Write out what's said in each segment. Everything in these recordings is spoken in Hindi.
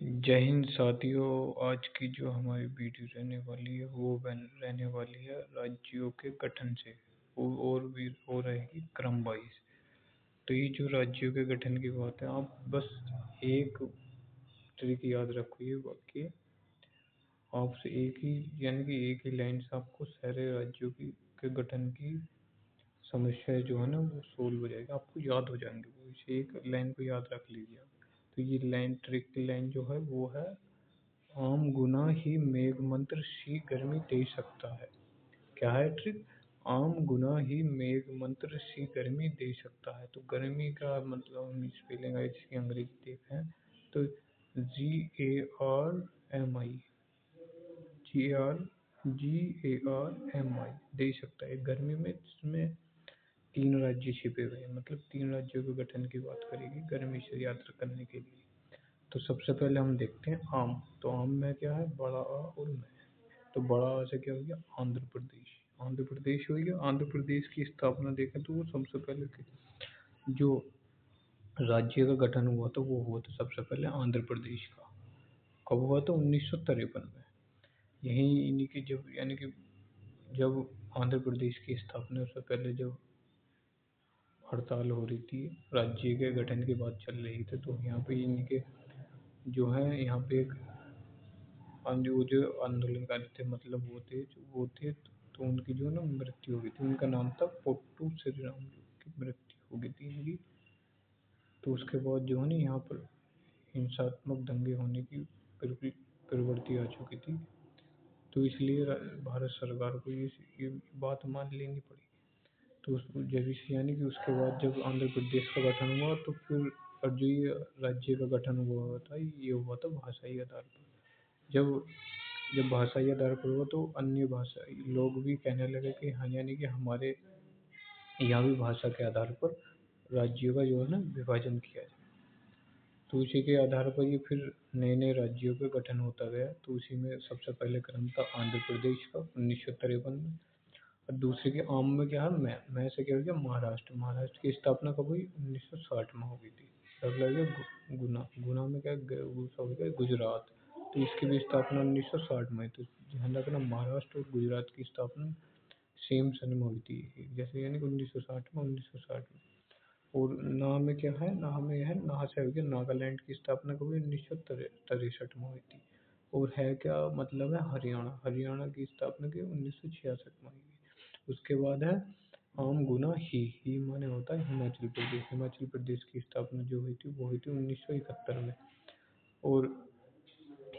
जय हिंद साथियों। आज की जो हमारी वीडियो रहने वाली है वो रहने वाली है राज्यों के गठन से और भी हो रहेगी क्रम वाइज। तो ये जो राज्यों के गठन की बात है, आप बस एक ट्रिक याद रखो, ये कि आपसे एक ही यानी कि एक ही लाइन से आपको सारे राज्यों के गठन की समस्या जो है ना वो सोल्व हो जाएगी, आपको याद हो जाएंगे वो। इसे एक लाइन को याद रख लीजिए आप। तो ये लाइन, ट्रिक की लाइन जो है वो है, आम गुना ही मेघ मंत्र सी गर्मी दे सकता है। क्या है ट्रिक? आम गुना ही मेघ मंत्र सी गर्मी दे सकता है। तो गर्मी का मतलब हम स्पेलिंग है इसकी अंग्रेजी देखें तो GARMI, GARMI दे सकता है। गर्मी में इसमें तीन राज्य छिपे हुए हैं, मतलब तीन राज्यों के गठन की बात करेगी गर्मी से याद करने के लिए। तो सबसे पहले हम देखते हैं आम। तो आम में क्या है? बड़ा आ और मैं। तो बड़ा आ से क्या हो गया? आंध्र प्रदेश। आंध्र प्रदेश हो गया। आंध्र प्रदेश की स्थापना देखें तो वो सबसे पहले जो राज्य का गठन हुआ था वो हुआ था सबसे पहले आंध्र प्रदेश का। कब हुआ था? 1953 में। यही इन्हीं की जब यानी कि जब आंध्र प्रदेश की स्थापना से पहले जब हड़ताल हो रही थी, राज्य के गठन की बात चल रही थी, तो यहाँ पे इनके जो है यहाँ पे एक वो जो आंदोलनकारी थे, मतलब वो थे तो उनकी जो है ना मृत्यु हो गई थी। उनका नाम था पोट्टू श्रीराम की मृत्यु हो गई थी इनकी। तो उसके बाद जो है ना यहाँ पर हिंसात्मक दंगे होने की प्रवृत्ति आ चुकी थी। तो इसलिए भारत सरकार को ये बात मान लेनी पड़ी। तो जब इस यानी कि उसके बाद जब आंध्र प्रदेश का गठन हुआ तो फिर और जो ये राज्य का गठन हुआ था ये हुआ था भाषाई आधार पर। जब जब भाषाई आधार पर हुआ तो अन्य भाषा लोग भी कहने लगे कि हाँ, यानी कि हमारे यहाँ भी भाषा के आधार पर राज्यों का जो है ना विभाजन किया जाए। तो उसी के आधार पर ये फिर नए नए राज्यों का गठन होता गया। तो उसी में सबसे पहले क्रम था आंध्र प्रदेश का 1953 में। और दूसरे के आम में क्या है? मैं से क्या हो गया? महाराष्ट्र। महाराष्ट्र की स्थापना कब हुई? 1960 में हो गई थी। अगला हो गया गुना। गुना में क्या हो गया? गुजरात। तो इसकी भी स्थापना 1960 में। तो ध्यान रखना, महाराष्ट्र और गुजरात की स्थापना सेम सन में हुई थी, जैसे यानी कि 1960 में। और ना में क्या है? ना में है, ना से हो गया नागालैंड की स्थापना कब हुई? 1963 में हुई थी। और है क्या मतलब है? हरियाणा। हरियाणा की स्थापना की 1966 में हुई। उसके बाद है आम गुना ही माने होता है हिमाचल प्रदेश। हिमाचल प्रदेश की स्थापना जो हुई थी वो हुई थी 1971 में। और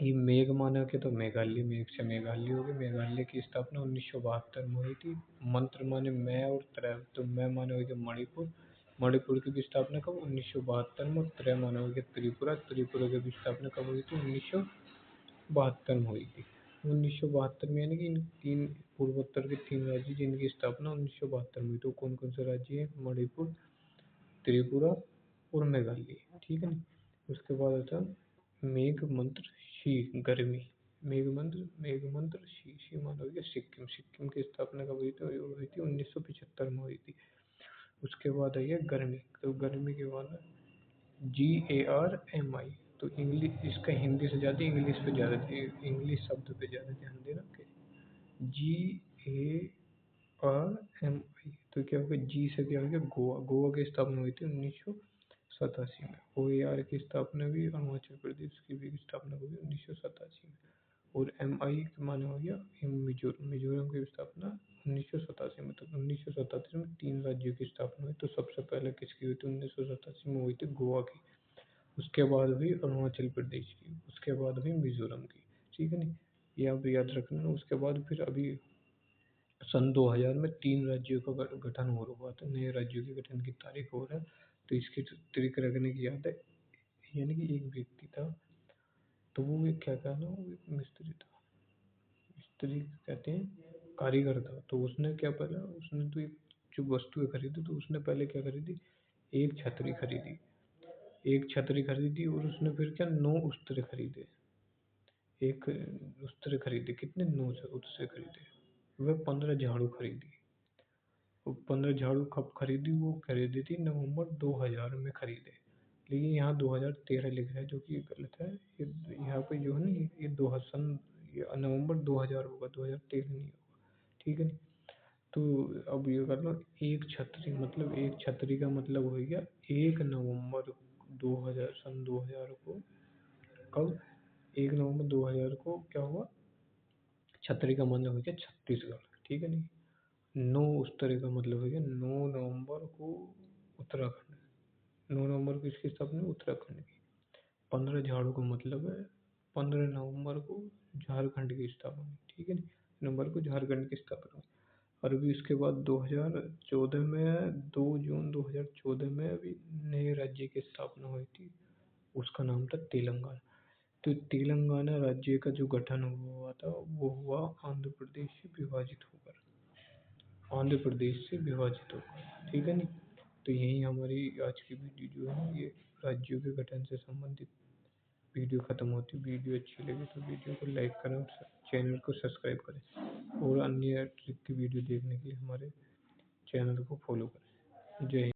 ये मेघ माने के तो मेघालय, मेघ से मेघालय हो गया। मेघालय की स्थापना 1972 में हुई थी। मंत्र माने मैं और त्रय, तो मैं माने हो गया मणिपुर। मणिपुर की भी स्थापना कब? 1972 में। और त्रय माने हो गया त्रिपुरा। त्रिपुरा की भी स्थापना कब हुई थी? 1972 में हुई थी। 1972 में यानी कि इन तीन पूर्वोत्तर के तीन राज्य जिनकी स्थापना 1972 में हुई। तो कौन कौन से राज्य हैं? मणिपुर, त्रिपुरा और मेघालय। ठीक है ना? उसके बाद आता है मेघ मंत्र शी गर्मी। मेघ मंत्र शी मान हो गया सिक्किम। सिक्किम की स्थापना कब हुई थी? 1975 में हुई थी। उसके बाद आई है गर्मी। तो गर्मी के बाद GARMI। तो इंग्लिश, इसका हिंदी से ज़्यादा इंग्लिश पे ज़्यादा, इंग्लिश शब्द पे ज़्यादा ध्यान देना। GARMI। तो क्या होगा? जी से क्या हो गया? गोवा। गोवा की स्थापना हुई थी 1987 में। OAR की स्थापना भी अरुणाचल प्रदेश की भी स्थापना हुई 1987 में। और MI माने हो गया मिजोरम। मिजोरम की स्थापना 1987 में। तो 1987 में तीन राज्यों की स्थापना हुई। तो सबसे पहले किसकी हुई थी? 1987 में हुई थी गोवा की। उसके बाद हुई अरुणाचल प्रदेश की। उसके बाद हुई मिजोरम की। ठीक है नी? ये आप याद रखना। उसके बाद फिर अभी सन 2000 में तीन राज्यों का गठन हो हुआ था। नए राज्यों के गठन की तारीख हो रहा है। तो इसकी तारीख रखने की याद है, यानी कि एक व्यक्ति था, तो वो एक क्या था ना, वो एक मिस्त्री था। मिस्त्री कहते हैं, कारीगर था। तो उसने क्या, पहले उसने तो एक जो वस्तुएं खरीदी, तो उसने पहले क्या खरीदी? एक छतरी खरीदी। एक छतरी खरीदी और उसने फिर क्या, 9 उस्त्रे खरीदे। एक उस्त्रे खरीदे, कितने? 9 उस्त्रे खरीदे। वह 15 झाड़ू खरीदी। वो 15 झाड़ू कब खरीदी? वो खरीदी थी नवंबर 2000 में खरीदे। लेकिन यहाँ 2013 लिखा है जो कि गलत है। ये यहाँ पे जो है ना ये 2000 ये नवंबर 2000 होगा, 2013 नहीं होगा। ठीक है नहीं। तो अब ये कर लो, एक छतरी मतलब एक छतरी का मतलब हो गया 1 नवंबर 2000 सन 2000 को। कब? 1 नवंबर 2000 को क्या हुआ? छतरी का मतलब हो गया छत्तीसगढ़। ठीक है नहीं। नौ उस तरह का मतलब हो गया 9 नवंबर को उत्तराखंड। 9 नवंबर को इसकी स्थापना हुई उत्तराखंड की। 15 झाड़ू का मतलब है 15 नवंबर को झारखंड की स्थापना हुई। ठीक है नहीं। नवंबर को झारखंड की स्थापना हुई। और अभी उसके बाद 2014 में 2 जून 2014 में अभी नए राज्य की स्थापना हुई थी। उसका नाम था तेलंगाना। तो तेलंगाना राज्य का जो गठन हुआ था वो हुआ आंध्र प्रदेश से विभाजित होकर। आंध्र प्रदेश से विभाजित होकर। ठीक है नहीं। तो यही हमारी आज की वीडियो जो है ये राज्यों के गठन से संबंधित वीडियो खत्म होती है। वीडियो अच्छी लगी तो वीडियो को लाइक करें और चैनल को सब्सक्राइब करें, और अन्य ट्रिक की वीडियो देखने के लिए हमारे चैनल को फॉलो करें। जय हिंद।